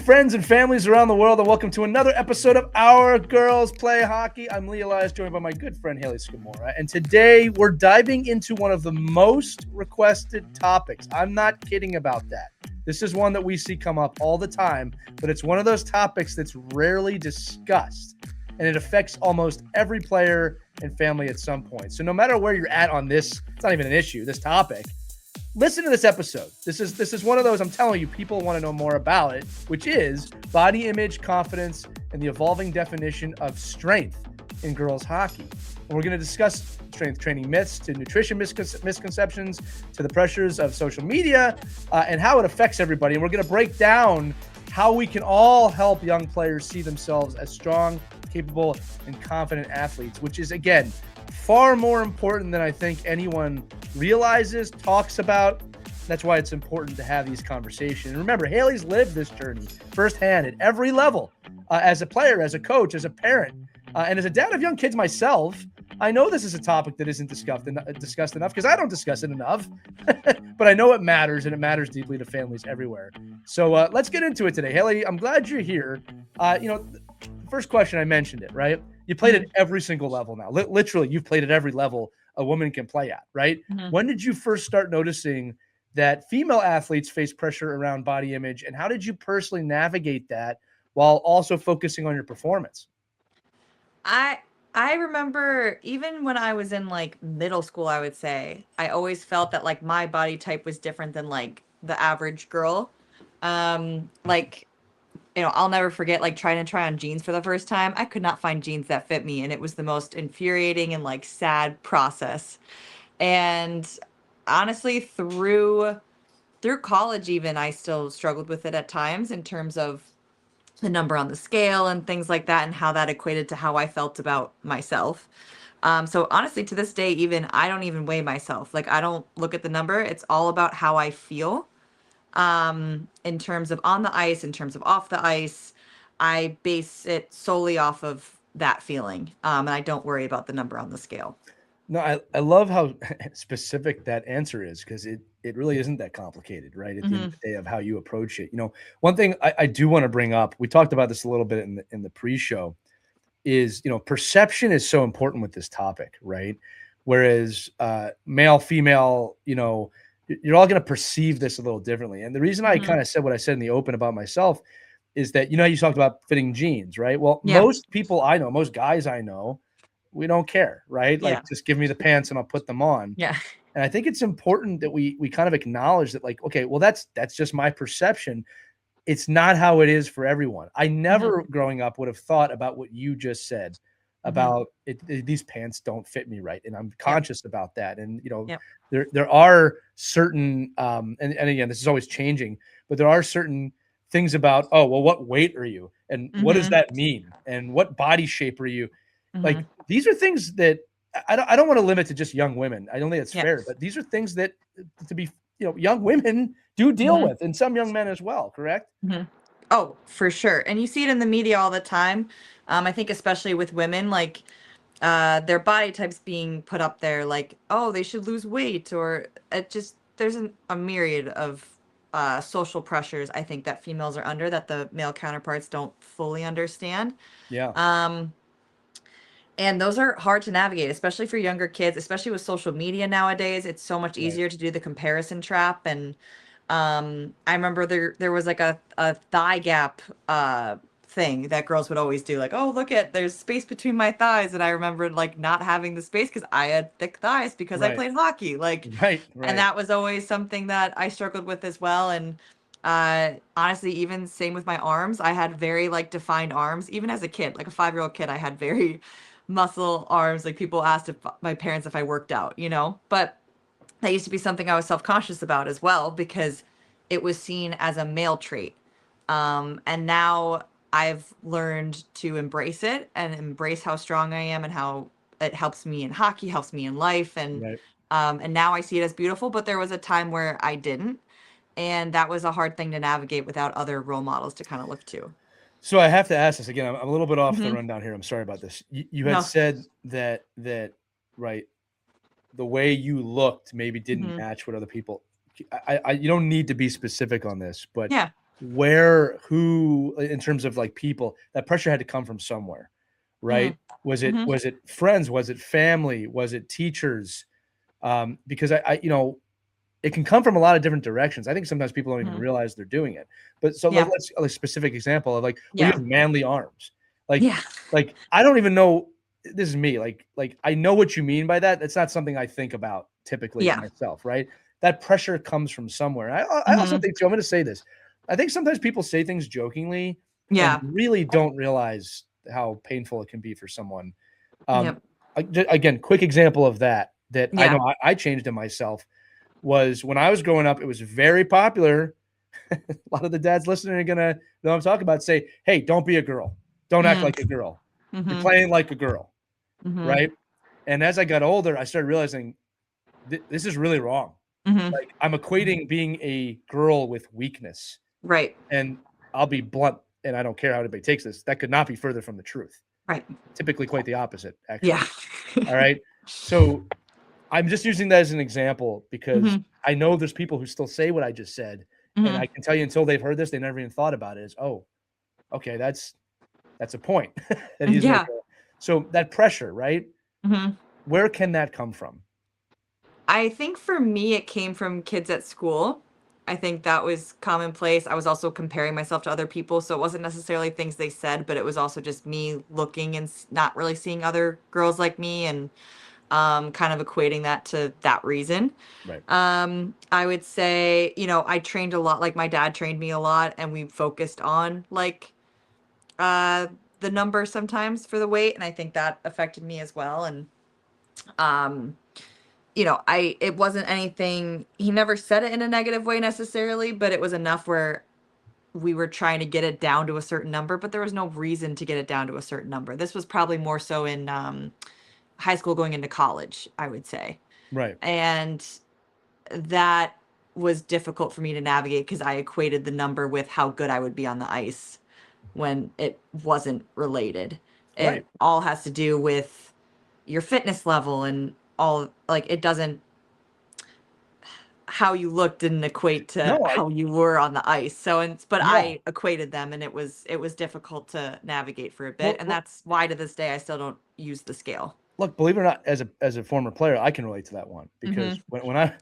friends and families around the world, and welcome to another episode of Our Girls Play Hockey. I'm Elias, joined by my good friend Hayley Scamurra, and today we're diving into one of the most requested topics. I'm not kidding about that. This is one that we see come up all the time, but it's one of those topics that's rarely discussed, and it affects almost every player and family at some point. So no matter where you're at on this, it's not even an issue, this topic. Listen to this episode. This is one of those, I'm telling you, people want to know more about it, which is body image, confidence, and the evolving definition of strength in girls hockey. And we're going to discuss strength training myths to nutrition misconceptions to the pressures of social media and how it affects everybody. And we're going to break down how we can all help young players see themselves as strong, capable, and confident athletes, which is, again, far more important than I think anyone realizes, talks about. That's why it's important to have these conversations. And remember, Hayley's lived this journey firsthand at every level, as a player, as a coach, as a parent, and as a dad of young kids myself. I know this is a topic that isn't discussed enough because I don't discuss it enough, but I know it matters, and it matters deeply to families everywhere. So let's get into it today. Hayley, I'm glad you're here. The first question, I mentioned it, right? You played at every single level now. Literally, you've played at every level a woman can play at, right? Mm-hmm. When did you first start noticing that female athletes face pressure around body image, and how did you personally navigate that while also focusing on your performance? I remember even when I was in like middle school, I would say, I always felt that like my body type was different than like the average girl. I'll never forget like trying to try on jeans for the first time. I could not find jeans that fit me, and it was the most infuriating and like sad process. And honestly, through college even, I still struggled with it at times in terms of the number on the scale and things like that, and how that equated to how I felt about myself. So honestly, to this day, even I don't even weigh myself. Like, I don't look at the number. It's all about how I feel. In terms of on the ice, in terms of off the ice, I base it solely off of that feeling. And I don't worry about the number on the scale. No, I love how specific that answer is, because it really isn't that complicated, right? At the end of the day, of how you approach it. One thing I do want to bring up, we talked about this a little bit in the pre-show, is, perception is so important with this topic, right? Whereas male, female, you're all going to perceive this a little differently. And the reason I kind of said what I said in the open about myself is that, you talked about fitting jeans, right? Well, most people I know, most guys I know, we don't care, right? Like, just give me the pants and I'll put them on. Yeah. And I think it's important that we kind of acknowledge that, like, okay, well, that's just my perception. It's not how it is for everyone. I never growing up would have thought about what you just said about these pants don't fit me right. And I'm conscious about that. And, there are certain, and again, this is always changing, but there are certain things about, oh, well, what weight are you? And what does that mean? And what body shape are you? Like, these are things that I don't want to limit to just young women. I don't think it's fair, but these are things that, to be, young women do deal with, and some young men as well. Correct? Oh, for sure. And you see it in the media all the time. I think especially with women, like their body types being put up there, like, oh, they should lose weight, or there's a myriad of social pressures, I think, that females are under that the male counterparts don't fully understand. Yeah. And those are hard to navigate, especially for younger kids, especially with social media nowadays. It's so much easier to do the comparison trap. And I remember there was like a thigh gap thing that girls would always do, like, oh, there's space between my thighs. And I remembered like not having the space because I had thick thighs because I played hockey. Like, and that was always something that I struggled with as well. And honestly, even same with my arms. I had very like defined arms, even as a kid, like a 5-year-old kid. I had very muscle arms. Like, people asked my parents if I worked out, but that used to be something I was self-conscious about as well, because it was seen as a male trait. And now I've learned to embrace it and embrace how strong I am and how it helps me in hockey, helps me in life. And now I see it as beautiful, but there was a time where I didn't. And that was a hard thing to navigate without other role models to kind of look to. So I have to ask this again. I'm a little bit off the rundown here. I'm sorry about this. You had said that right, the way you looked maybe didn't match what other people. You don't need to be specific on this, but who in terms of like people, that pressure had to come from somewhere, right? Mhm. Was it Mhm. was it friends? Was it family? Was it teachers? Because I it can come from a lot of different directions. I think sometimes people don't even Mhm. realize they're doing it. But so Yeah. let's a specific example of like, well, you Yeah. have manly arms. Like, Yeah. I don't even know. This is me. Like I know what you mean by that. That's not something I think about typically Yeah. myself, right? That pressure comes from somewhere. I also Mhm. think too. I'm going to say this. I think sometimes people say things jokingly and Yeah. really don't realize how painful it can be for someone. Um, Yep. Again, quick example of that I know Yeah. I changed in myself was when I was growing up. It was very popular. A lot of the dads listening are gonna know what I'm talking about. Say, hey, don't be a girl. Don't act Mm. like a girl. You're Mhm. playing like a girl, Mhm. right? And as I got older, I started realizing this is really wrong. Mhm. Like I'm equating being a girl with weakness, Right. and I'll be blunt, and I don't care how anybody takes this. That could not be further from the truth. Right. Typically, quite the opposite, actually. Yeah. All right. So I'm just using that as an example because Mhm. I know there's people who still say what I just said, and I Mhm. can tell you until they've heard this, they never even thought about it. Is oh, okay, that's a point that he's Yeah. making. So that pressure, right? Mhm. Where can that come from? I think for me, it came from kids at school. I think that was commonplace. I was also comparing myself to other people, so it wasn't necessarily things they said, but it was also just me looking and not really seeing other girls like me, and kind of equating that to that reason. Right. I would say, I trained a lot, like my dad trained me a lot, and we focused on like uh, the number sometimes for the weight, and I think that affected me as well. And um, it wasn't anything, he never said it in a negative way necessarily, but it was enough where we were trying to get it down to a certain number, but there was no reason to get it down to a certain number. This was probably more so in high school going into college, I would say. Right. And that was difficult for me to navigate because I equated the number with how good I would be on the ice when it wasn't related. Right. It all has to do with your fitness level and all, like, it doesn't, how you looked didn't equate to No, I how you were on the ice. So, and but yeah. I equated them, and it was difficult to navigate for a bit, Well, and well, that's why to this day I still don't use the scale. look, believe it or not, as a former player, I can relate to that one because Mhm. when I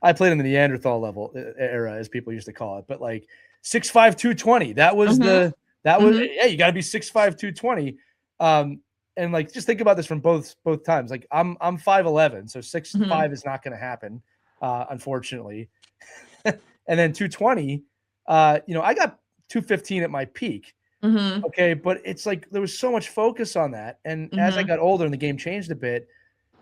I played in the Neanderthal level era, as people used to call it, but like 6'5", 220. Mhm. That was Mhm. yeah, you got to be 6'5", 220. Um, and like just think about this from both times. Like I'm 5'11", so six Mhm. five is not going to happen, unfortunately. And then 220, I got 215 at my peak. Mhm. Okay, but it's like there was so much focus on that. And as I Mhm. got older and the game changed a bit,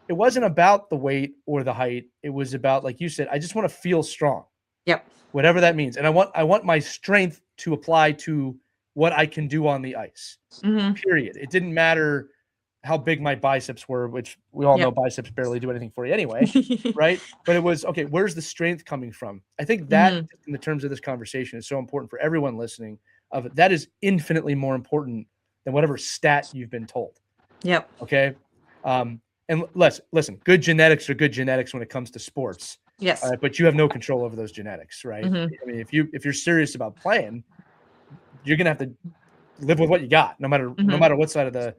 it wasn't about the weight or the height. It was about, like you said, I just want to feel strong, Yep. whatever that means. And I want my strength to apply to what I can do on the ice. Mhm. Period. It didn't matter how big my biceps were, which we all know Yep. biceps barely do anything for you anyway, right? But it was okay, where's the strength coming from? I think that Mhm. in the terms of this conversation is so important for everyone listening of that is infinitely more important than whatever stat you've been told. Yep. Okay. And listen, good genetics are good genetics when it comes to sports. All Yes. right, but you have no control over those genetics, right? Mhm. I mean, if you're serious about playing, you're gonna have to live with what you got, no Mhm. matter what side of the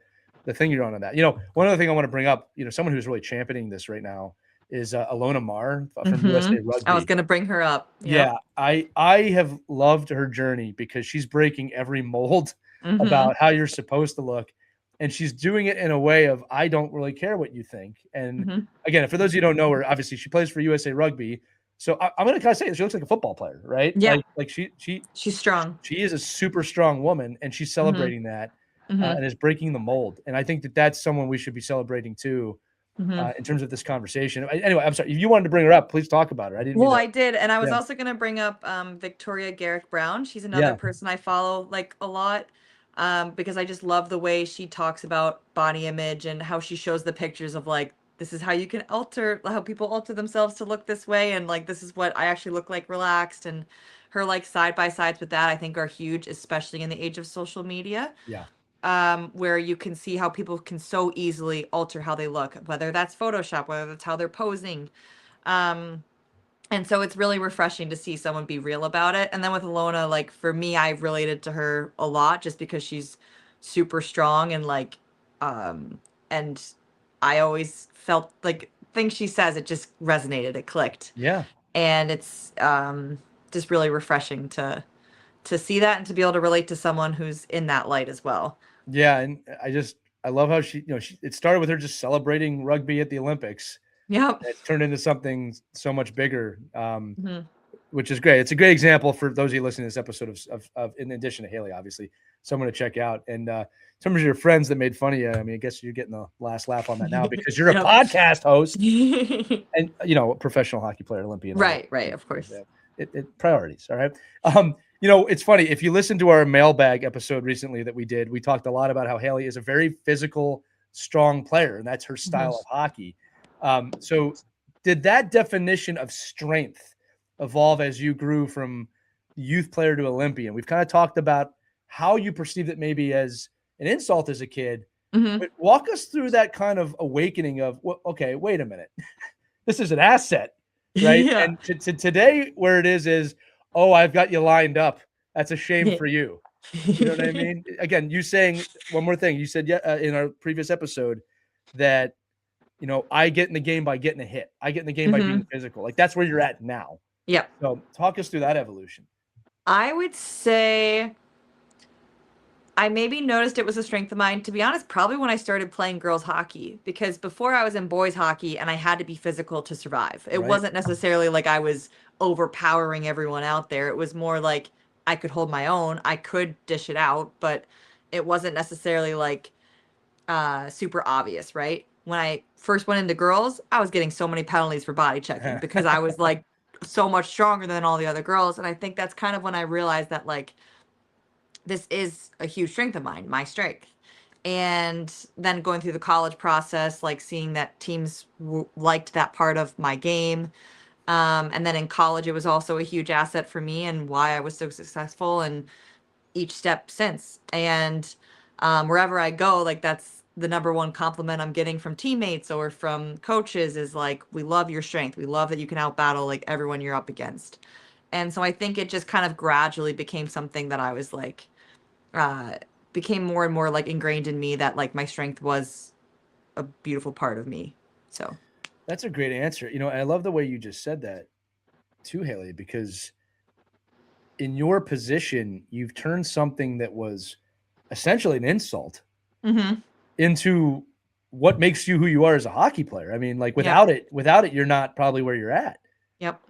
thing you're on that. One other thing I want to bring up, someone who's really championing this right now is Alona Mar from USA Mhm. I was Rugby. gonna bring her up. Yeah, Yep. I have loved her journey because she's breaking every mold Mhm. about how you're supposed to look, and she's doing it in a way of I don't really care what you think. And Mhm. again, for those of you who don't know her, obviously she plays for USA Rugby, so I'm going to kind of say she looks like a football player, right? Yeah. Like She's strong. she is a super strong woman, and she's Mhm. celebrating that Mhm. and is breaking the mold. And I think that that's someone we should be celebrating too Mhm. in terms of this conversation. Anyway, I'm sorry if you wanted to bring her up, please talk about her. I didn't mean Well, to. I did, and I was Yeah, also gonna bring up Victoria Garrick Brown. She's another yeah, person I follow like a lot, because I just love the way she talks about body image and how she shows the pictures of like this is how you can alter how people alter themselves to look this way, and like this is what I actually look like relaxed, and her like side by sides with that I think are huge, especially in the age of social media, yeah. where you can see how people can so easily alter how they look, whether that's Photoshop, whether that's how they're posing. Um, And so it's really refreshing to see someone be real about it. And then with Alona, like for me, I related to her a lot just because she's super strong and like, and I always felt like things she says, it just resonated, it clicked. Yeah. And it's just really refreshing to see that and to be able to relate to someone who's in that light as well. Yeah, and I love how it started with her just celebrating rugby at the Olympics. Yep. It's turned into something so much bigger, Hmm. which is great. It's a great example for those of you listening to this episode of in addition to Hayley, obviously, someone to check out. And in terms of your friends that made fun of you, I mean, I guess you're getting the last laugh on that now because you're a Yep. podcast host and a professional hockey player, Olympian. Right, of course. Priorities. All right. It's funny. If you listen to our mailbag episode recently that we did, we talked a lot about how Hayley is a very physical, strong player, and that's her style of hockey. So did that definition of strength evolve as you grew from youth player to Olympian? We've kind of talked about how you perceived it maybe as an insult as a kid, but walk us through that kind of awakening of, well, okay, wait a minute. This is an asset, right? Yeah. And to today where it is, oh, I've got you lined up. That's a shame for you. You know what I mean? Again, you saying one more thing. You said in our previous episode that, I get in the game by getting a hit. I get in the game by being physical. Like that's where you're at now. Yep. So talk us through that evolution. I would say I maybe noticed it was a strength of mine, to be honest, probably when I started playing girls hockey, because before I was in boys hockey and I had to be physical to survive. It wasn't necessarily like I was overpowering everyone out there. It was more like I could hold my own. I could dish it out, but it wasn't necessarily like super obvious, right? When I first went into girls, I was getting so many penalties for body checking because I was like so much stronger than all the other girls. And I think that's kind of when I realized that like this is a huge strength of mine, my strength. And then going through the college process, like seeing that teams liked that part of my game. And then in college, it was also a huge asset for me and why I was so successful and each step since. And wherever I go, like that's the number one compliment I'm getting from teammates or from coaches is like, we love your strength. We love that you can outbattle like everyone you're up against. And so I think it just kind of gradually became something that I was like, became more and more like ingrained in me that like my strength was a beautiful part of me. So that's a great answer. I love the way you just said that too, Hayley, because in your position, you've turned something that was essentially an insult into what makes you who you are as a hockey player. I mean, like without it, you're not probably where you're at. Yep.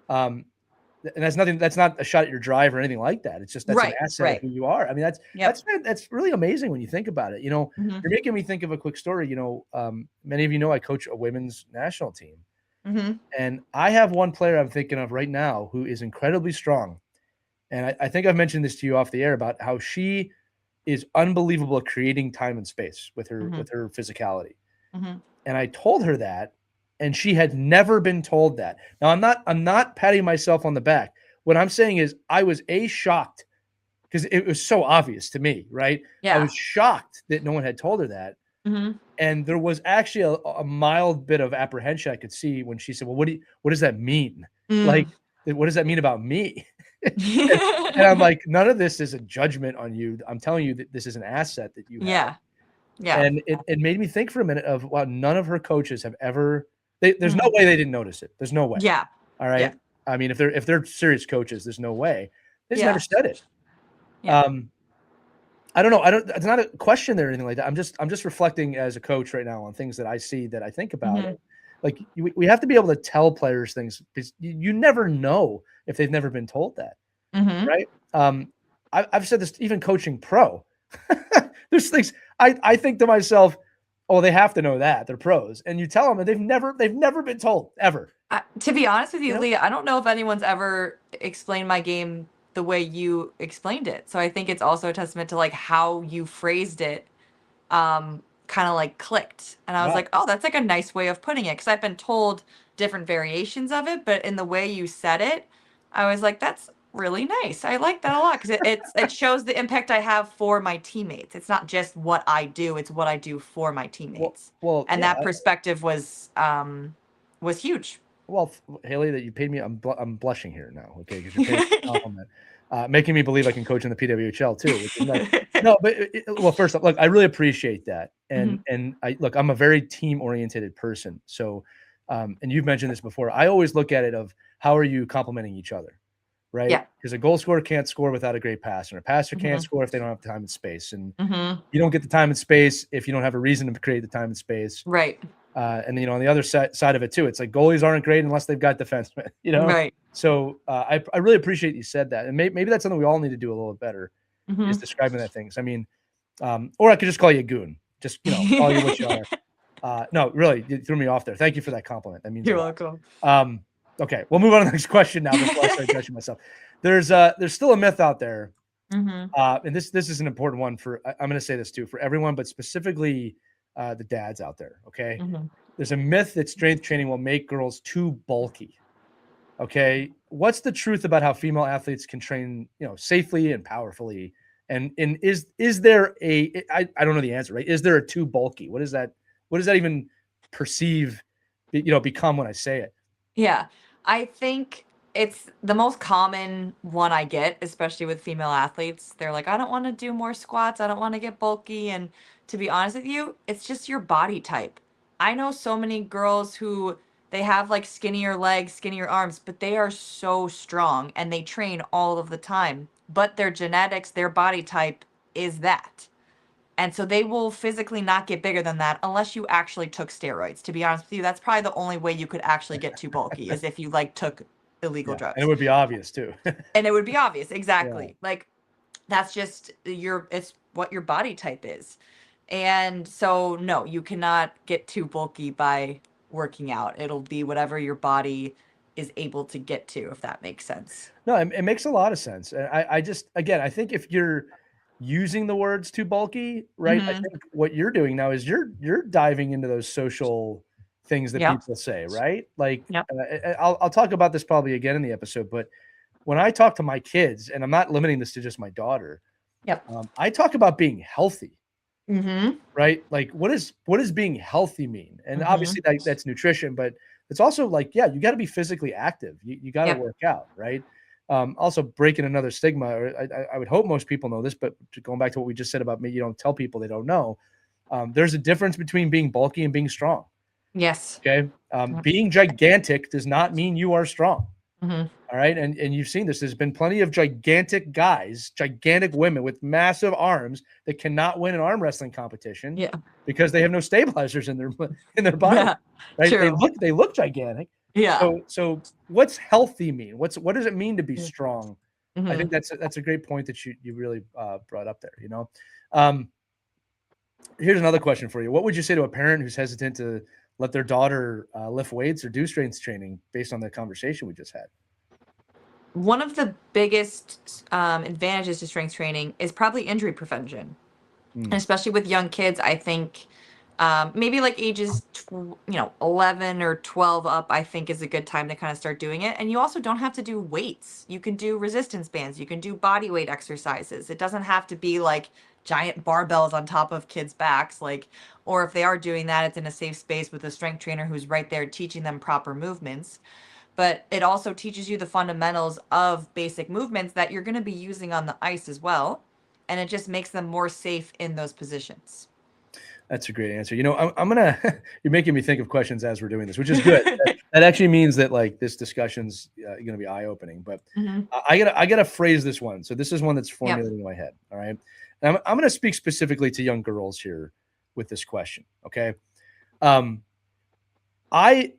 And that's not a shot at your drive or anything like that. It's just that's an asset of who you are. I mean, that's really amazing when you think about it. You're making me think of a quick story. Many of you know I coach a women's national team. And I have one player I'm thinking of right now who is incredibly strong. And I think I've mentioned this to you off the air about how she is unbelievable at creating time and space with her physicality. And I told her that, and she had never been told that. Now I'm not patting myself on the back. What I'm saying is I was shocked because it was so obvious to me, right? Yeah. I was shocked that no one had told her that. And there was actually a mild bit of apprehension I could see when she said, well, what does that mean? Like, what does that mean about me? and I'm like, none of this is a judgment on you. I'm telling you that this is an asset that you have. Yeah. And it made me think for a minute of, wow, none of her coaches have ever, there's no way they didn't notice it. There's no way. Yeah. All right. Yeah. I mean, if they're serious coaches, there's no way. They just never said it. Yeah. I don't know. It's not a question there or anything like that. I'm just reflecting as a coach right now on things that I see that I think about. Like we have to be able to tell players things because you never know if they've never been told that. Right. I've said this even coaching pro. There's things I think to myself, oh, they have to know that they're pros, and you tell them and they've never been told ever. To be honest with you, Leah, I don't know if anyone's ever explained my game the way you explained it. So I think it's also a testament to like how you phrased it, kind of like clicked. And I was like, oh, that's like a nice way of putting it. Because I've been told different variations of it, but in the way you said it, I was like, that's really nice. I like that a lot because it shows the impact I have for my teammates. It's not just what I do; it's what I do for my teammates. Well, and that perspective was huge. Well, Haley, that you paid me. I'm blushing here now. Okay, because you're paying me a compliment, making me believe I can coach in the PWHL too. Which is nice. No, but well, first off, look, I really appreciate that, and I'm a very team oriented person. So, and you've mentioned this before. I always look at it of how are you complementing each other, right? Yeah. Because a goal scorer can't score without a great passer, and a passer can't score if they don't have time and space, and you don't get the time and space if you don't have a reason to create the time and space, Right. And on the other side of it too, it's like goalies aren't great unless they've got defensemen, Right. So I really appreciate you said that, and maybe that's something we all need to do a little bit better, is describing that things. I mean, or I could just call you a goon, just call you what you are. No, really, you threw me off there. Thank you for that compliment. That means You're a lot. welcome. Okay, we'll move on to the next question now before I start judging myself. There's still a myth out there, and this is an important one for. I'm going to say this too for everyone, but specifically the dads out there. Okay. There's a myth that strength training will make girls too bulky. Okay. What's the truth about how female athletes can train, safely and powerfully? And is there I don't know the answer, right? Is there a too bulky? What does that even perceive, become when I say it? Yeah. I think it's the most common one I get, especially with female athletes. They're like, I don't want to do more squats. I don't want to get bulky. And to be honest with you, it's just your body type. I know so many girls who they have like skinnier legs, skinnier arms, but they are so strong and they train all of the time. But their genetics, their body type is that. And so they will physically not get bigger than that unless you actually took steroids. To be honest with you, that's probably the only way you could actually get too bulky is if you like took illegal And drugs. it would be obvious too. And it would be obvious, exactly. Like that's just it's what your body type is. And so no, you cannot get too bulky by working out. It'll be whatever your body is able to get to, if that makes sense. No, it makes a lot of sense. And I just, again, I think if you're using the words too bulky, right? I think what you're doing now is you're diving into those social things that Yep. people say, right? Like, Yep. I'll talk about this probably again in the episode, but when I talk to my kids, and I'm not limiting this to just my daughter, Yep. I talk about being healthy, Mm-hmm. right? Like, what does being healthy mean? And obviously that's nutrition, but it's also like, yeah, you got to be physically active. You got to work out, right? Also breaking another stigma, or I would hope most people know this, but going back to what we just said about me, you don't tell people they don't know. There's a difference between being bulky and being strong. Yes. Okay. Being gigantic does not mean you are strong. Mm-hmm. All right. And you've seen this. There's been plenty of gigantic guys, gigantic women with massive arms that cannot win an arm wrestling competition because they have no stabilizers in their body. Yeah, right. true. They look gigantic. Yeah. So what's healthy mean? What does it mean to be strong? I think that's a great point that you really brought up there. Here's another question for you. What would you say to a parent who's hesitant to let their daughter lift weights or do strength training based on the conversation we just had? One of the biggest advantages to strength training is probably injury prevention. And especially with young kids, I think maybe like ages 11 or 12 up, I think is a good time to kind of start doing it. And you also don't have to do weights. You can do resistance bands. You can do body weight exercises. It doesn't have to be like giant barbells on top of kids' backs, or if they are doing that, it's in a safe space with a strength trainer who's right there teaching them proper movements. But it also teaches you the fundamentals of basic movements that you're going to be using on the ice as well. And it just makes them more safe in those positions. That's a great answer. I'm gonna. You're making me think of questions as we're doing this, which is good. that actually means that like this discussion's going to be eye opening. But I gotta phrase this one. So this is one that's formulating in my head. All right. And I'm going to speak specifically to young girls here with this question. Okay. I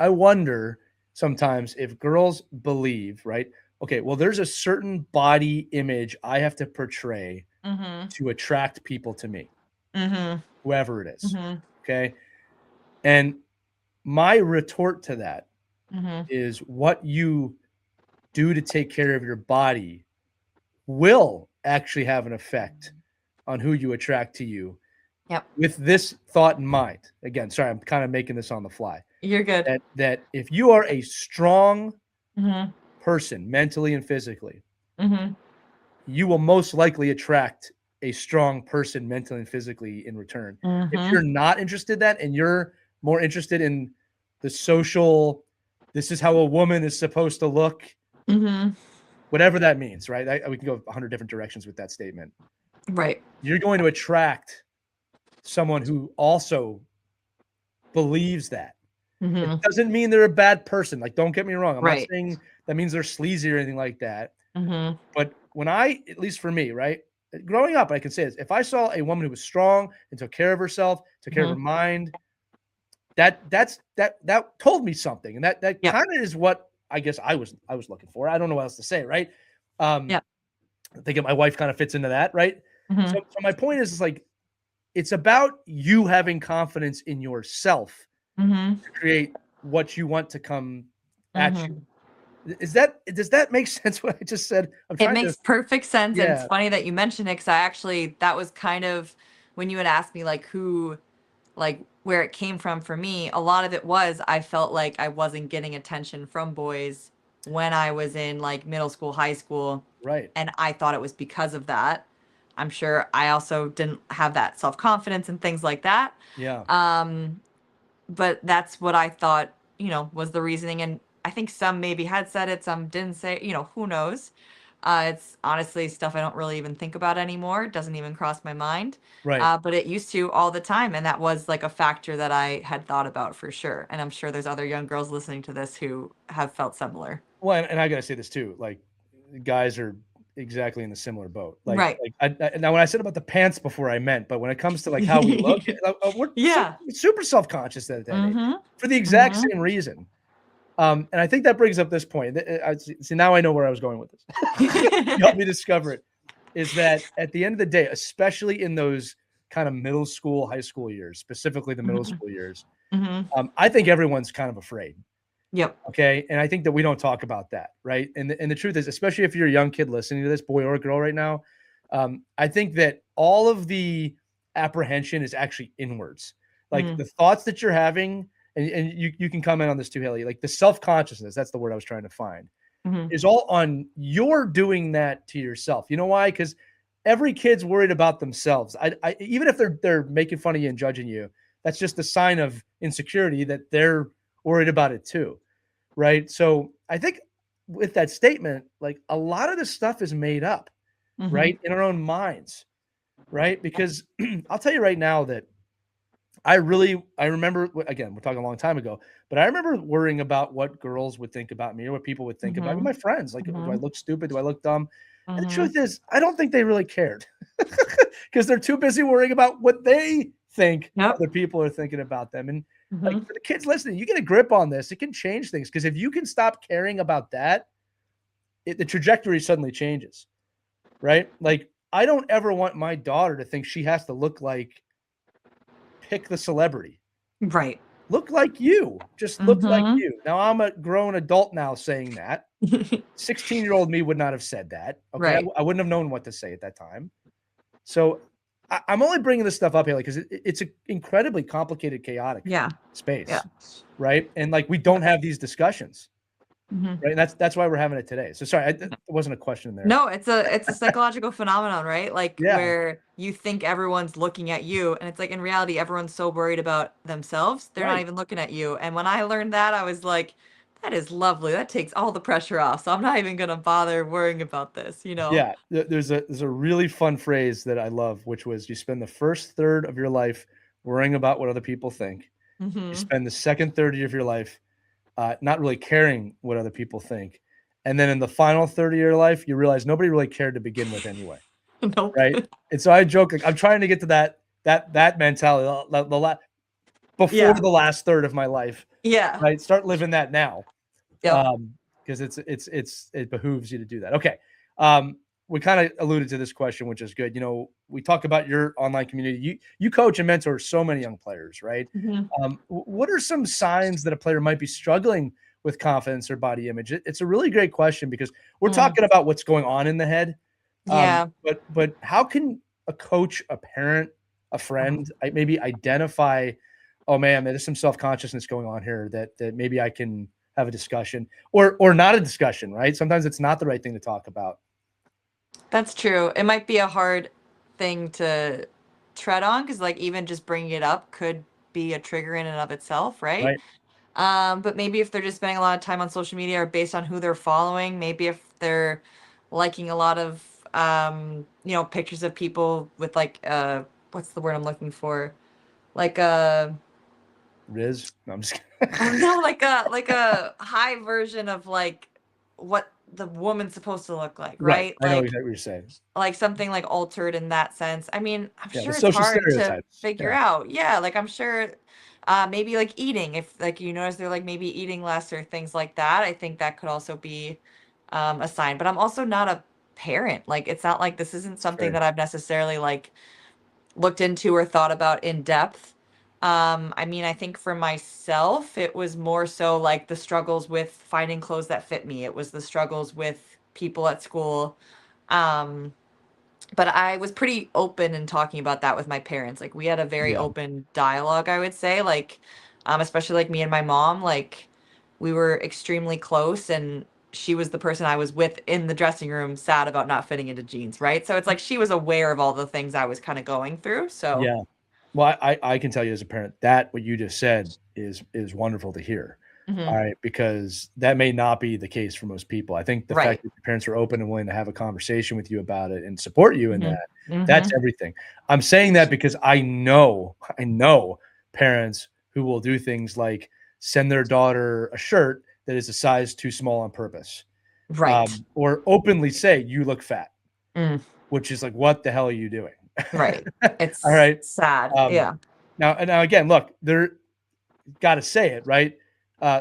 wonder sometimes if girls believe, right? Okay, well, there's a certain body image I have to portray to attract people to me, whoever it is. Okay. And my retort to that is what you do to take care of your body will actually have an effect on who you attract to you. Yep. With this thought in mind. Again, sorry, I'm kind of making this on the fly. You're good. That if you are a strong person, mentally and physically, you will most likely attract a strong person mentally and physically in return. If you're not interested in that and you're more interested in the social, this is how a woman is supposed to look, whatever that means, right? We can go 100 different directions with that statement. Right. You're going to attract someone who also believes that. It doesn't mean they're a bad person. Like, don't get me wrong. I'm not Right. saying that means they're sleazy or anything like that. But when at least for me, right, growing up, I can say this: if I saw a woman who was strong and took care of herself, took care of her mind, that told me something, and that Yep. kind of is what I guess I was looking for. I don't know what else to say, right? I think my wife kind of fits into that, right? So my point is like, it's about you having confidence in yourself to create what you want to come at you. Does that make sense what I just said? It makes perfect sense. And it's Yeah. funny that you mentioned it, because that was kind of when you had asked me like where it came from for me. A lot of it was I felt like I wasn't getting attention from boys when I was in like middle school, high school. Right. And I thought it was because of that. I'm sure I also didn't have that self-confidence and things like that. Yeah. But that's what I thought, was the reasoning. And I think some maybe had said it, some didn't say, who knows? It's honestly stuff I don't really even think about anymore. It doesn't even cross my mind. Right. But it used to all the time. And that was like a factor that I had thought about for sure. And I'm sure there's other young girls listening to this who have felt similar. Well, and I gotta say this too, like, guys are exactly in the similar boat. Right. Now when I said about the pants before, I meant, but when it comes to like how we look, we're super self-conscious at that age for the exact same reason. And I think that brings up this point. See, now I know where I was going with this. You helped me discover it. Is that at the end of the day, especially in those kind of middle school, high school years, specifically the middle school years, I think everyone's kind of afraid. Yep. Okay. And I think that we don't talk about that. Right. And the truth is, especially if you're a young kid listening to this, boy or girl right now, I think that all of the apprehension is actually inwards. Like the thoughts that you're having, and you can comment on this too, Hayley, like the self-consciousness, that's the word I was trying to find, is all on you're doing that to yourself. You know why? Because every kid's worried about themselves. Even if they're making fun of you and judging you, that's just a sign of insecurity that they're worried about it too. Right. So I think with that statement, like a lot of this stuff is made up, right, in our own minds. Right. Because I'll tell you right now that I remember, again, we're talking a long time ago, but I remember worrying about what girls would think about me or what people would think about me, my friends. Like, do I look stupid? Do I look dumb? And the truth is, I don't think they really cared because they're too busy worrying about what they think other people are thinking about them. And like for the kids listening, you get a grip on this. It can change things, because if you can stop caring about that, the trajectory suddenly changes, right? Like, I don't ever want my daughter to think she has to look like, pick the celebrity. Right. Look like you. Just look like you. Now, I'm a grown adult now saying that. 16-year-old me would not have said that. Okay. Right. I wouldn't have known what to say at that time. So I'm only bringing this stuff up here because it's an incredibly complicated, chaotic space. Yeah. Right. And like, we don't have these discussions. Right. And that's why we're having it today. So sorry, it wasn't a question there. No, it's a psychological phenomenon, right? Like where you think everyone's looking at you, and it's like in reality, everyone's so worried about themselves, they're not even looking at you. And when I learned that, I was like, that is lovely. That takes all the pressure off. So I'm not even gonna bother worrying about this, Yeah. There's a really fun phrase that I love, which was, you spend the first third of your life worrying about what other people think. You spend the second third of your life not really caring what other people think. And then in the final third of your life, you realize nobody really cared to begin with anyway. Nope. Right. And so I joke, like, I'm trying to get to that mentality before the last third of my life. Yeah. Right. Start living that now. Yeah. Because it behooves you to do that. Okay. We kind of alluded to this question, which is good. We talk about your online community. You coach and mentor so many young players, right? What are some signs that a player might be struggling with confidence or body image? It's a really great question, because we're talking about what's going on in the head. But how can a coach, a parent, a friend, maybe identify, oh man, there's some self-consciousness going on here that maybe I can have a discussion or not a discussion, right? Sometimes it's not the right thing to talk about. That's true. It might be a hard thing to tread on, because like even just bringing it up could be a trigger in and of itself, right? But maybe if they're just spending a lot of time on social media or based on who they're following, maybe if they're liking a lot of pictures of people with like what's the word I'm looking for? Like Riz? No, I'm just no, like a high version of like what the woman's supposed to look like, right. right? I know exactly what you're saying. Like something like altered in that sense. I mean, I'm Yeah, the sure it's social hard to stereotypes. figure Yeah, out. Yeah, like I'm sure maybe like eating, if like you notice they're like maybe eating less or things like that, I think that could also be a sign. But I'm also not a parent. Like it's not like this isn't something sure. that I've necessarily like looked into or thought about in depth. I mean, I think for myself, it was more so like the struggles with finding clothes that fit me. It was the struggles with people at school. Um, but I was pretty open in talking about that with my parents. Like we had a very Yeah, open dialogue, I would say. Like, especially like me and my mom, like we were extremely close and she was the person I was with in the dressing room sad about not fitting into jeans, right? So it's like she was aware of all the things I was kind of going through. So yeah. Well, I can tell you as a parent that what you just said is wonderful to hear. All mhm, right, because that may not be the case for most people. I think the fact right. that your parents are open and willing to have a conversation with you about it and support you in Hmm. that, that's Hmm. everything. I'm saying that because I know parents who will do things like send their daughter a shirt that is a size too small on purpose, Right. or openly say you look fat, Mm, which is like, what the hell are you doing? right. All It's right. sad. Um, Yeah. now again, look, there got to say it, right?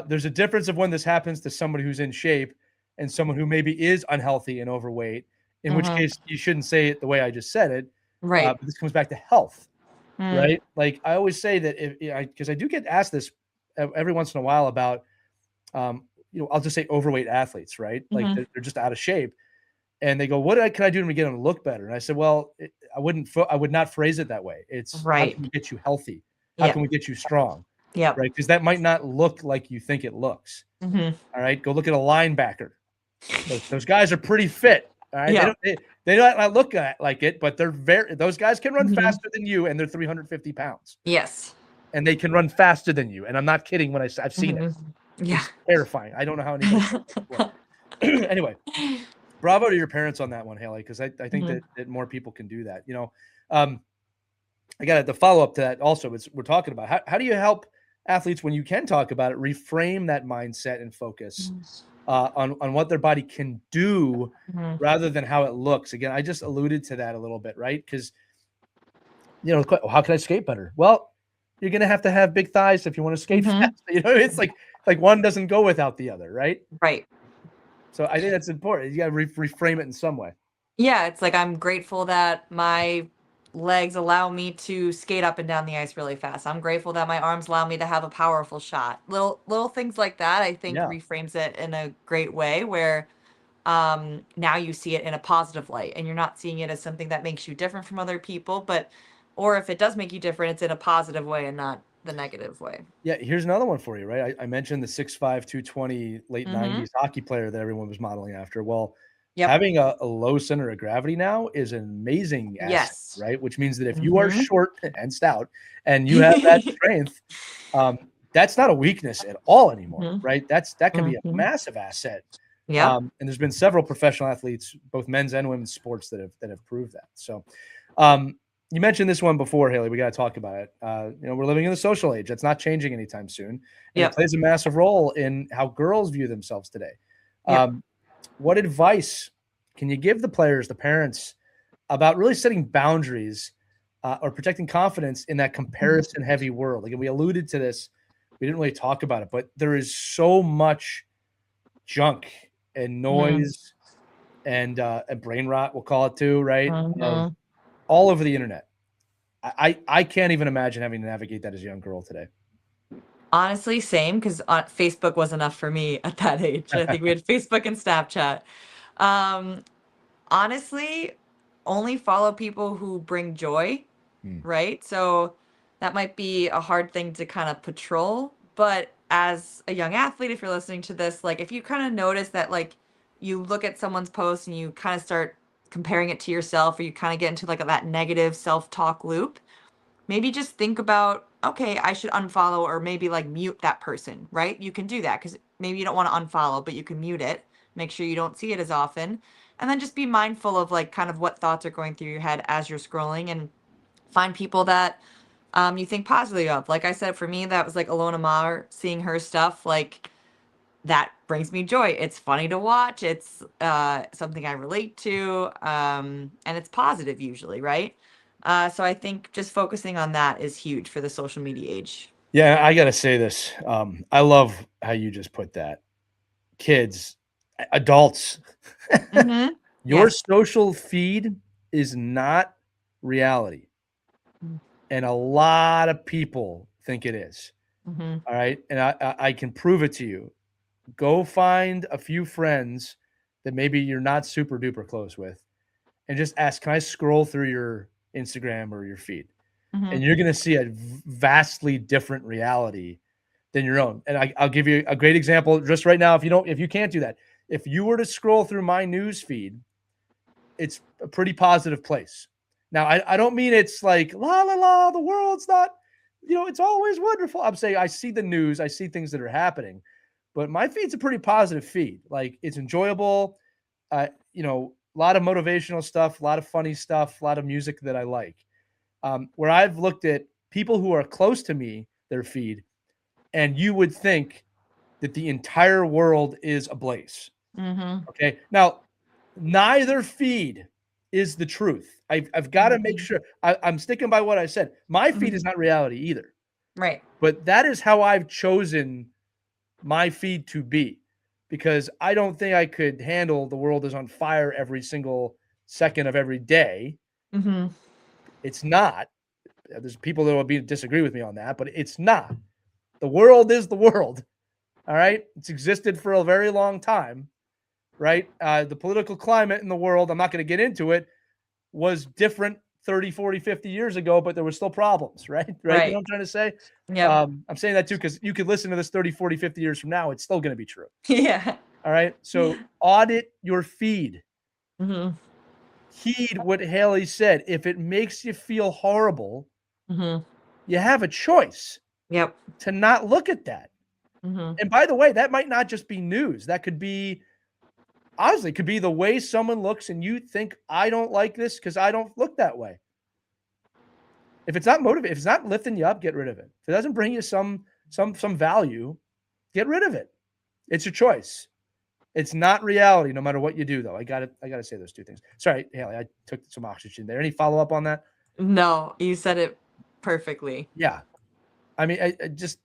There's a difference of when this happens to somebody who's in shape and someone who maybe is unhealthy and overweight, in which Hmm. case you shouldn't say it the way I just said it. Right. But this comes back to health, Mm, right? Like I always say that because I do get asked this every once in a while about, I'll just say overweight athletes, right? Like hmm. they're just out of shape. And they go, can I do to get them to look better? And I said, well, I would not phrase it that way. It's how Right. can we get you healthy? How can Yep. we get you strong? Yep. Right? Because that might not look like you think it looks. Hmm. All right. Go look at a linebacker. Those guys are pretty fit. All right. Yep. They don't not look like it, but those guys can run Hmm. faster than you and they're 350 pounds Yes. and they can run faster than you. And I'm not kidding when I've seen it. Hmm. Yeah. It's terrifying. I don't know how anybody does that sport. Anyway, bravo to your parents on that one, Haley, because I think Hmm. that more people can do that. Um, I got the follow up to that also. We're talking about how do you help athletes when you can talk about it, reframe that mindset and focus on what their body can do Hmm. rather than how it looks. Again, I just alluded to that a little bit, right? Because how can I skate better? Well, you're gonna have to have big thighs if you want to skate Hmm. fast. It's like one doesn't go without the other, right? Right. So I think that's important. You got to reframe it in some way. Yeah, it's like I'm grateful that my legs allow me to skate up and down the ice really fast. I'm grateful that my arms allow me to have a powerful shot. Little things like that I think Yeah. reframes it in a great way where now you see it in a positive light and you're not seeing it as something that makes you different from other people, but or if it does make you different, it's in a positive way and not the negative way. Yeah, here's another one for you, right? I mentioned the 6'5", 220 late Mhm. 90s hockey player that everyone was modeling after. Well, Yep. having a low center of gravity now is an amazing asset, Yes. right? Which means that if you are Mhm. short and stout and you have that strength, um, that's not a weakness at all anymore, Mhm. right? That can be a Mhm. massive asset. Yep. And there's been several professional athletes, both men's and women's sports, that have proved that. So, um, you mentioned this one before, Haley. We got to talk about it. We're living in the social age. That's not changing anytime soon, and it Yep. plays a massive role in how girls view themselves today. Yep. What advice can you give the players, the parents, about really setting boundaries or protecting confidence in that Mhm. comparison-heavy world? Like we alluded to this, we didn't really talk about it, but there is so much junk and Mhm. noise and brain rot, we'll call it too, right? Of Mhm. all over the internet. I can't even imagine having to navigate that as a young girl today. Honestly, same because Facebook was enough for me at that age. I think we had Facebook and Snapchat. Um, honestly, only follow people who bring joy, Hmm. right? So that might be a hard thing to kind of patrol. But as a young athlete, if you're listening to this, like if you kind of notice that, like you look at someone's post and you kind of start comparing it to yourself, or you kind of get into like that negative self talk loop, maybe just think about okay, I should unfollow or maybe like mute that person, right? You can do that because maybe you don't want to unfollow, but you can mute it. Make sure you don't see it as often. And then just be mindful of like kind of what thoughts are going through your head as you're scrolling and find people that you think positively of. Like I said, for me, that was like Alona Mar, seeing her stuff, like that brings me joy. It's funny to watch. It's something I relate to, and it's positive usually, right? So I think just focusing on that is huge for the social media age. Yeah, I gotta say this. I love how you just put that. Kids, adults, Mm-hmm. your Yes. social feed is not reality, and a lot of people think it is. Mm-hmm. All right, and I can prove it to you. Go find a few friends that maybe you're not super duper close with, and just ask, "Can I scroll through your Instagram or your feed?" Mm-hmm. And you're going to see a vastly different reality than your own. And I'll give you a great example just right now. If you can't do that, if you were to scroll through my news feed, it's a pretty positive place. Now, I don't mean it's like la la la, the world's not, it's always wonderful. I'm saying I see the news, I see things that are happening, but my feed's a pretty positive feed. Like it's enjoyable, a lot of motivational stuff, a lot of funny stuff, a lot of music that I like. Where I've looked at people who are close to me, their feed, and you would think that the entire world is ablaze. Mm-hmm. Okay. Now, neither feed is the truth. I've got to make Mm-hmm. sure I'm sticking by what I said. My feed Mm-hmm. is not reality either, Right. but that is how I've chosen my feed to be because I don't think I could handle the world is on fire every single second of every day. Mm-hmm. It's not. There's people that will disagree with me on that, but it's not. The world is the world. All right. It's existed for a very long time. Right. The political climate in the world, I'm not going to get into it, was different 30, 40, 50 years ago, but there were still problems. Right. Right. You know Right. what I'm trying to say? Yep. I'm saying that too because you could listen to this 30, 40, 50 years from now. It's still going to be true. Yeah. All right. So audit your feed. Mm-hmm. Heed what Haley said. If it makes you feel horrible, Mm-hmm. you have a choice Yep. to not look at that. Mm-hmm. And by the way, that might not just be news. That could be, honestly, it could be the way someone looks and you think, I don't like this because I don't look that way. If it's not motivating, if it's not lifting you up, get rid of it. If it doesn't bring you some value, get rid of it. It's your choice. It's not reality, no matter what you do, though. I gotta say those two things. Sorry, Haley, I took some oxygen there. Any follow up on that? No, you said it perfectly. Yeah. I mean, I just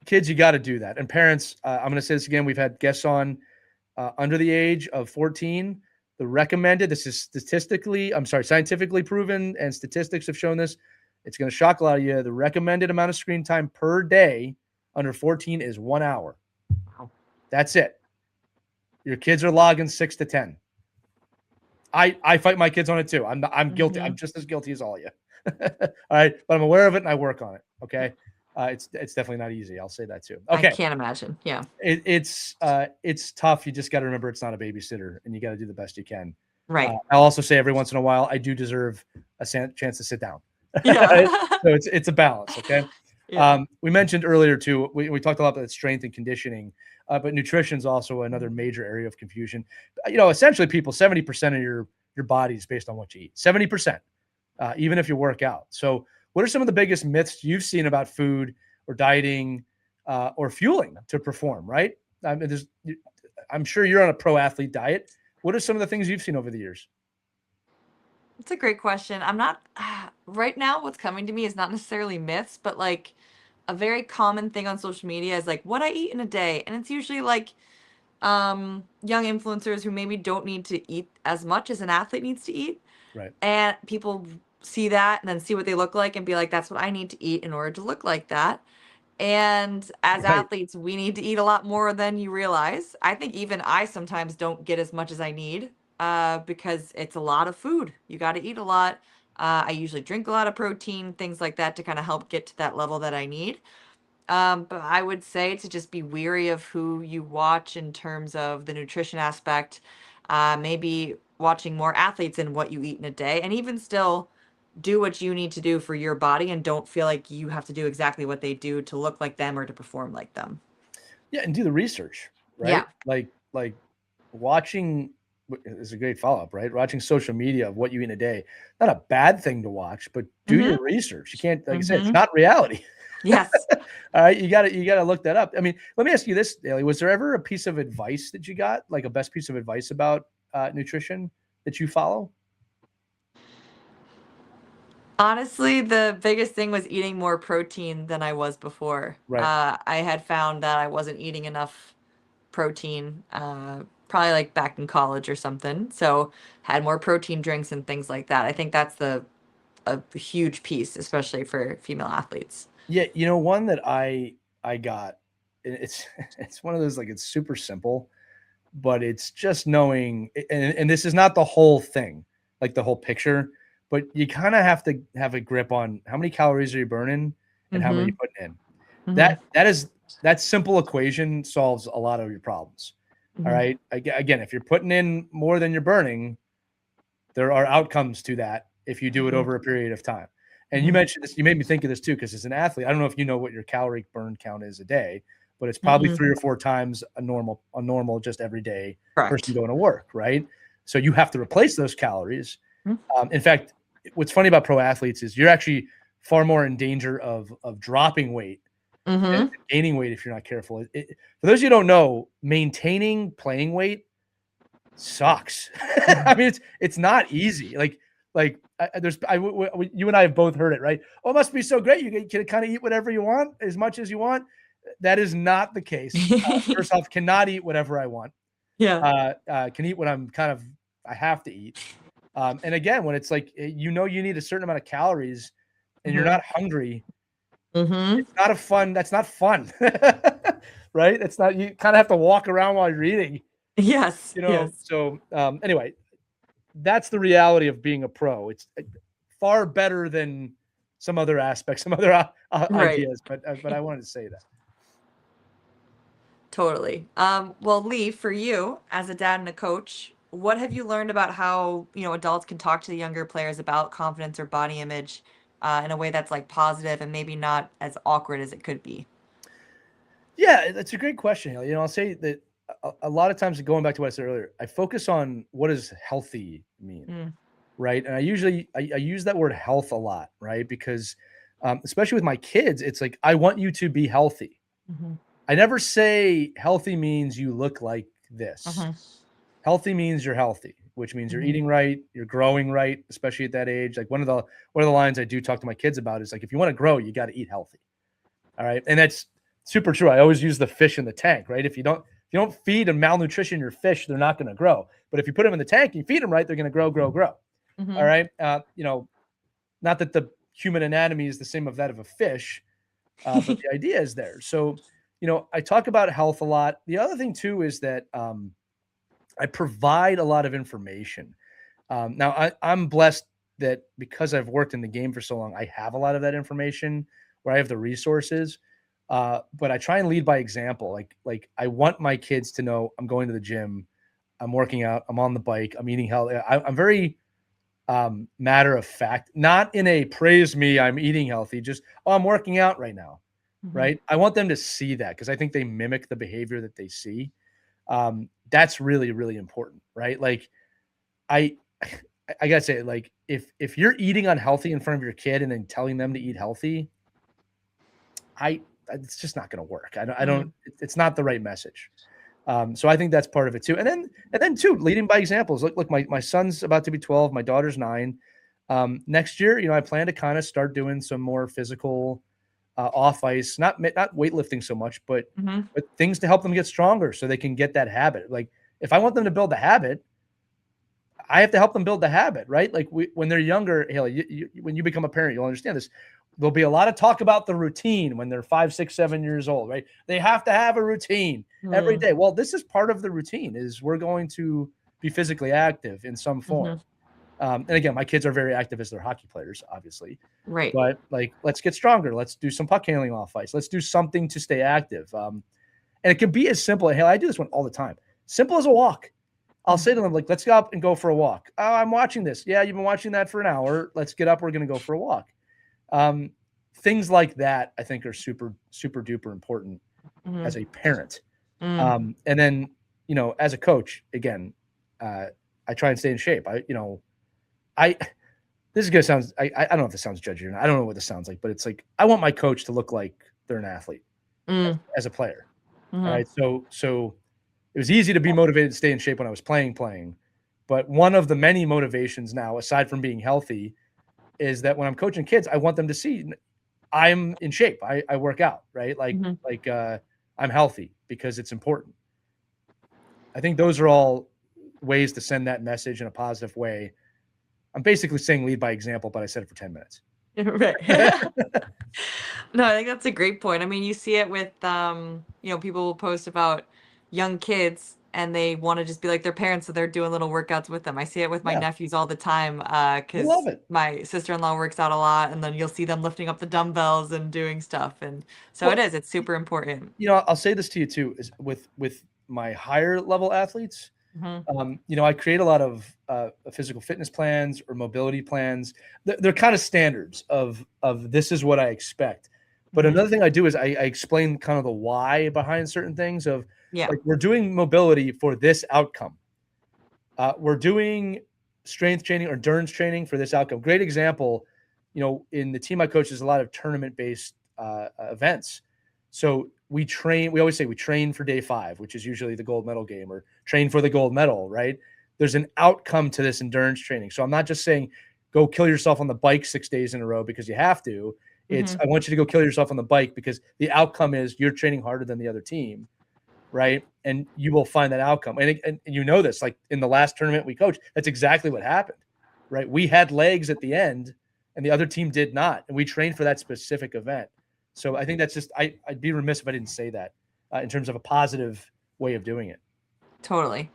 kids, you got to do that. And parents, I'm going to say this again. We've had guests on under the age of 14. The recommended, this is scientifically proven, and statistics have shown this. It's going to shock a lot of you. The recommended amount of screen time per day under 14 is 1 hour. Wow. That's it. Your kids are logging 6 to 10. I fight my kids on it too. I'm guilty. Mm-hmm. I'm just as guilty as all of you. All right, but I'm aware of it and I work on it. Okay, it's definitely not easy. I'll say that too. I Okay, can't imagine. Yeah. it's tough. You just got to remember it's not a babysitter, and you got to do the best you can. Right. I'll also say every once in a while I do deserve a chance to sit down. Yeah. So it's a balance. Okay. Yeah. We mentioned earlier too. We talked a lot about strength and conditioning, but nutrition is also another major area of confusion. Essentially, people 70% of your body is based on what you eat. 70%, even if you work out. So, what are some of the biggest myths you've seen about food or dieting or fueling to perform? Right? I mean, I'm sure you're on a pro athlete diet. What are some of the things you've seen over the years? It's a great question. I'm not right now. What's coming to me is not necessarily myths, but like a very common thing on social media is like what I eat in a day, and it's usually like young influencers who maybe don't need to eat as much as an athlete needs to eat, Right. and people see that and then see what they look like and be like, that's what I need to eat in order to look like that. And as Right. athletes, we need to eat a lot more than you realize. I think even I sometimes don't get as much as I need because it's a lot of food. You got to eat a lot. I usually drink a lot of protein, things like that to kind of help get to that level that I need. But I would say to just be weary of who you watch in terms of the nutrition aspect. Maybe watching more athletes and what you eat in a day. And even still, do what you need to do for your body and don't feel like you have to do exactly what they do to look like them or to perform like them. Yeah, and do the research, right? Yeah. Like watching is a great follow-up, right? Watching social media of what you eat in a day, not a bad thing to watch, but do your research. You can't, like I said, it's not reality. Yes. All right, you gotta look that up. I mean, let me ask you this, Daly. Was there ever a piece of advice that you got, like a best piece of advice about nutrition that you follow? Honestly, the biggest thing was eating more protein than I was before. Right. I had found that I wasn't eating enough protein, probably like back in college or something. So had more protein drinks and things like that. I think that's a huge piece, especially for female athletes. Yeah, one that I got, and it's it's one of those, like, it's super simple, but it's just knowing, and this is not the whole thing, like the whole picture, but you kind of have to have a grip on how many calories are you burning and how many Mm-hmm. you putting in. Mm-hmm. That simple equation solves a lot of your problems. All Mm-hmm. right. Again, if you're putting in more than you're burning, there are outcomes to that if you do it Mm-hmm. over a period of time. And you Mm-hmm. mentioned this, you made me think of this too, because as an athlete, I don't know if you know what your calorie burn count is a day, but it's probably Mm-hmm. 3 or 4 times a normal just everyday person Correct. going to work, right? So you have to replace those calories. Mhm. In fact, what's funny about pro athletes is you're actually far more in danger of dropping weight and Mm-hmm. gaining weight if you're not careful. For those of you who don't know, maintaining playing weight sucks. I mean, it's not easy. You and I have both heard it, right? Oh, it must be so great. You can kind of eat whatever you want, as much as you want. That is not the case. First off, cannot eat whatever I want. Yeah. Can eat what I have to eat. And again, when it's like, you need a certain amount of calories and you're Mm-hmm. not hungry, Mm-hmm. that's not fun. Right? It's not, you kind of have to walk around while you're eating, Yes. Yes. So anyway, that's the reality of being a pro. It's far better than some other aspects, some other Right. ideas, but I wanted to say that. Totally. Well, Lee, for you as a dad and a coach, what have you learned about how, adults can talk to the younger players about confidence or body image in a way that's like positive and maybe not as awkward as it could be? Yeah, that's a great question. I'll say that a lot of times, going back to what I said earlier, I focus on what does healthy mean, Mm, right? And I usually I use that word health a lot, right? Because especially with my kids, it's like, I want you to be healthy. mm-hmm. I never say healthy means you look like this. Mm-hmm. Healthy means you're healthy, which means you're Mm-hmm. eating right, you're growing right, especially at that age. Like, one of the lines I do talk to my kids about is, like, if you want to grow, you got to eat healthy. All right. And that's super true. I always use the fish in the tank, right? If you don't feed and malnutrition your fish, they're not going to grow. But if you put them in the tank and you feed them right, they're going to grow, grow, grow. All Mm-hmm. right. Not that the human anatomy is the same of that of a fish, but the idea is there. So, I talk about health a lot. The other thing too is that I provide a lot of information. Now, I'm blessed that because I've worked in the game for so long, I have a lot of that information where I have the resources. But I try and lead by example. Like I want my kids to know I'm going to the gym, I'm working out, I'm on the bike, I'm eating healthy. I'm very matter of fact, not in a praise me, I'm eating healthy, just, oh, I'm working out right now. Mm-hmm. Right. I want them to see that because I think they mimic the behavior that they see. That's really, really important. Right. Like I, I gotta say, like, if you're eating unhealthy in front of your kid and then telling them to eat healthy, it's just not going to work. I don't. It's not the right message. So I think that's part of it too. And then too, leading by examples. Look, my son's about to be 12. My daughter's 9. Next year, I plan to kind of start doing some more physical off ice, not weightlifting so much, but Mm-hmm. things to help them get stronger so they can get that habit. Like, if I want them to build the habit, I have to help them build the habit, right? Like, when they're younger, Haley, when you become a parent, you'll understand this. There'll be a lot of talk about the routine when they're 5, 6, 7 years old, right? They have to have a routine every day. Well, this is part of the routine, is we're going to be physically active in some form. Mm-hmm. And again, my kids are very active as they're hockey players, obviously. Right. But, like, let's get stronger. Let's do some puck handling off ice. Let's do something to stay active. And it can be as simple. Hell, I do this one all the time. Simple as a walk. I'll say to them, like, let's go up and go for a walk. Oh, I'm watching this. Yeah, you've been watching that for an hour. Let's get up. We're going to go for a walk. Things like that, I think, are super, super duper important as a parent. And then, as a coach, again, I try and stay in shape. This is going to sound, I don't know if this sounds judgy or not. I don't know what this sounds like, but it's like, I want my coach to look like they're an athlete as a player. All right. So it was easy to be motivated to stay in shape when I was playing. But one of the many motivations now, aside from being healthy, is that when I'm coaching kids, I want them to see I'm in shape. I work out, right? I'm healthy because it's important. I think those are all ways to send that message in a positive way. I'm basically saying lead by example, but I said it for 10 minutes. Right. No, I think that's a great point. I mean, you see it with, people will post about young kids and they want to just be like their parents, so they're doing little workouts with them. I see it with my Yeah. nephews all the time I love because it. my sister-in-law works out a lot, and then you'll see them lifting up the dumbbells and doing stuff. And so Well, it's super important. I'll say this to you too, is with my higher level athletes, I create a lot of physical fitness plans or mobility plans. They're kind of standards of this is what I expect. But another thing I do is I explain kind of the why behind certain things of like, we're doing mobility for this outcome. We're doing strength training or endurance training for this outcome. Great example, in the team I coach, there's a lot of tournament-based events. So we always say we train for day 5, which is usually the gold medal game, or train for the gold medal, right? There's an outcome to this endurance training. So I'm not just saying go kill yourself on the bike 6 days in a row because you have to. It's I want you to go kill yourself on the bike because the outcome is you're training harder than the other team, right? And you will find that outcome. And this, like in the last tournament we coached, that's exactly what happened, right? We had legs at the end and the other team did not. And we trained for that specific event. So I think that's just, I'd be remiss if I didn't say that in terms of a positive way of doing it. Totally.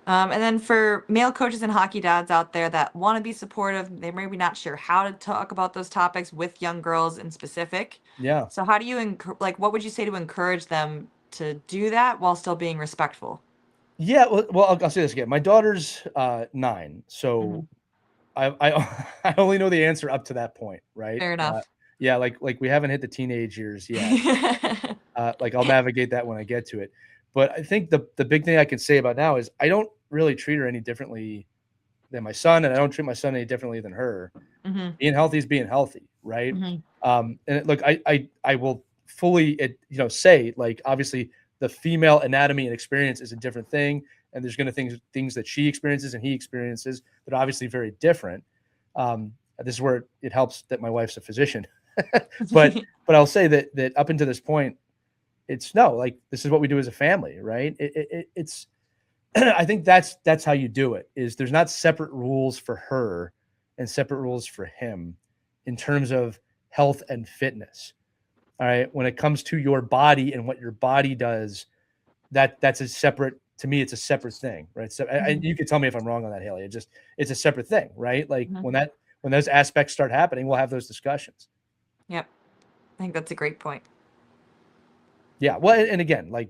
And then for male coaches and hockey dads out there that want to be supportive, they may be not sure how to talk about those topics with young girls in specific. Yeah. So how do you what would you say to encourage them to do that while still being respectful? Yeah. Well, I'll say this again. My daughter's 9. So I I only know the answer up to that point, right? Fair enough. Yeah. Like we haven't hit the teenage years yet. I'll navigate that when I get to it. But I think the big thing I can say about now is I don't really treat her any differently than my son, and I don't treat my son any differently than her. Being healthy is being healthy, right? And look, I will fully say, like, obviously the female anatomy and experience is a different thing, and there's going to things that she experiences and he experiences that are obviously very different. This is where it helps that my wife's a physician, but I'll say that up until this point, it's like this is what we do as a family, right? It's I think that's how you do it. Is there's not separate rules for her and separate rules for him in terms of health and fitness. All right, when it comes to your body and what your body does, that's a separate. To me, it's a separate thing, right? So, and you can tell me if I'm wrong on that, Haley. It's a separate thing, right? Like when those aspects start happening, we'll have those discussions. Yep, I think that's a great point. Yeah, well, and again, like,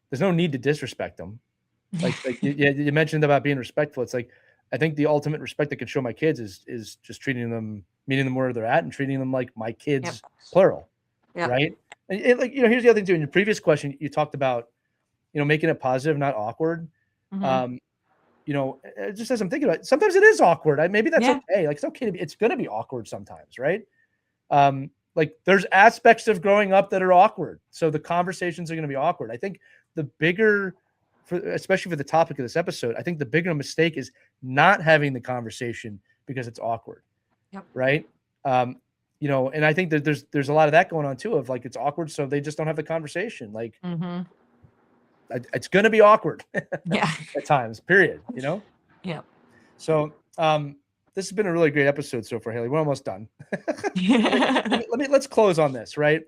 there's no need to disrespect them. Like you mentioned about being respectful. It's like I think the ultimate respect I can show my kids is just treating them, meeting them where they're at, and treating them like my kids, plural, right? And here's the other thing too. In your previous question, you talked about making it positive, not awkward. Just as I'm thinking about it, sometimes it is awkward. Maybe that's okay. Like, it's okay it's going to be awkward sometimes, right? Like, there's aspects of growing up that are awkward. So the conversations are going to be awkward. I think the bigger, especially for the topic of this episode, I think the bigger mistake is not having the conversation because it's awkward. Right. And I think that there's a lot of that going on too, of like, it's awkward, so they just don't have the conversation. Like, it's going to be awkward at times, period. Yeah. So, this has been a really great episode so far, Haley. We're almost done. Let's close on this, right?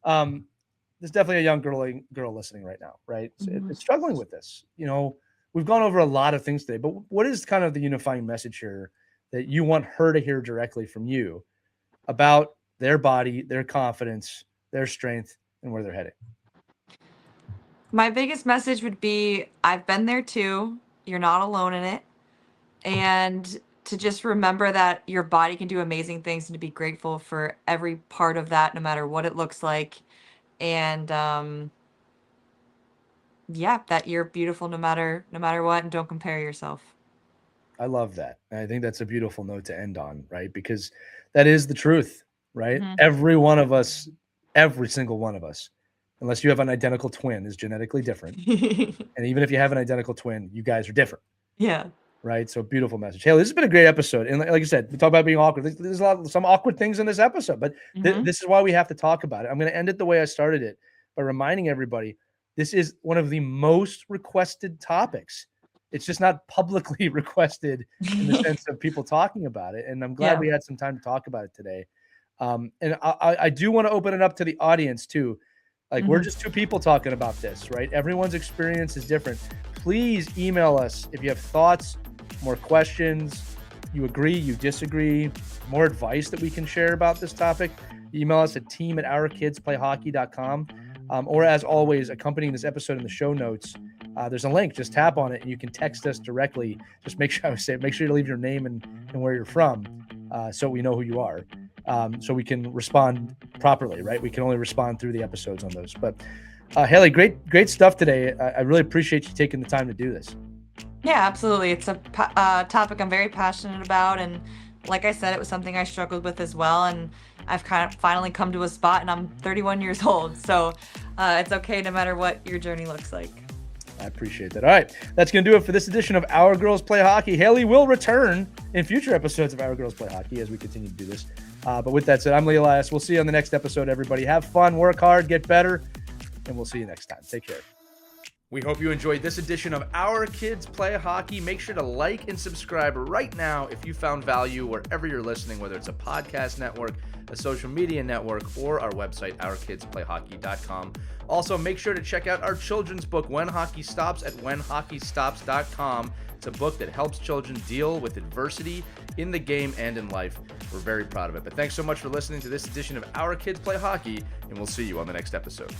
There's definitely a young girl listening right now, right? It's struggling with this. We've gone over a lot of things today, but what is kind of the unifying message here that you want her to hear directly from you about their body, their confidence, their strength, and where they're heading? My biggest message would be I've been there too. You're not alone in it. And to just remember that your body can do amazing things and to be grateful for every part of that, no matter what it looks like. And yeah, that you're beautiful no matter what, and don't compare yourself. I love that. And I think that's a beautiful note to end on, right? Because that is the truth, right? Mhm. Every one of us, every single one of us, unless you have an identical twin, is genetically different. And even if you have an identical twin, you guys are different, Yeah. right? So beautiful message. Haley, this has been a great episode. And like I said, we talk about being awkward. There's some awkward things in this episode, but Mhm. this is why we have to talk about it. I'm going to end it the way I started it by reminding everybody this is one of the most requested topics. It's just not publicly requested in the sense of people talking about it. And I'm glad Yeah. we had some time to talk about it today. And I do want to open it up to the audience too. Like we're Mhm. just two people talking about this, right? Everyone's experience is different. Please email us if you have thoughts, more questions, you agree, you disagree, more advice that we can share about this topic. Email us at team@ourkidsplayhockey.com. Or as always, accompanying this episode in the show notes, there's a link. Just tap on it and you can text us directly. Just make sure you leave your name and where you're from, so we know who you are. So we can respond properly, right? We can only respond through the episodes on those. But Haley, great stuff today. I really appreciate you taking the time to do this. Yeah, absolutely. It's a topic I'm very passionate about, and like I said, it was something I struggled with as well. And I've kind of finally come to a spot, and I'm 31 years old, so it's okay no matter what your journey looks like. I appreciate that. All right, that's going to do it for this edition of Our Girls Play Hockey. Haley will return in future episodes of Our Girls Play Hockey as we continue to do this. But with that said, I'm Elias. We'll see you on the next episode, everybody. Have fun, work hard, get better, and we'll see you next time. Take care. We hope you enjoyed this edition of Our Kids Play Hockey. Make sure to like and subscribe right now if you found value wherever you're listening, whether it's a podcast network, a social media network, or our website, ourkidsplayhockey.com. Also, make sure to check out our children's book, When Hockey Stops, at whenhockeystops.com. It's a book that helps children deal with adversity in the game and in life. We're very proud of it. But thanks so much for listening to this edition of Our Kids Play Hockey, and we'll see you on the next episode.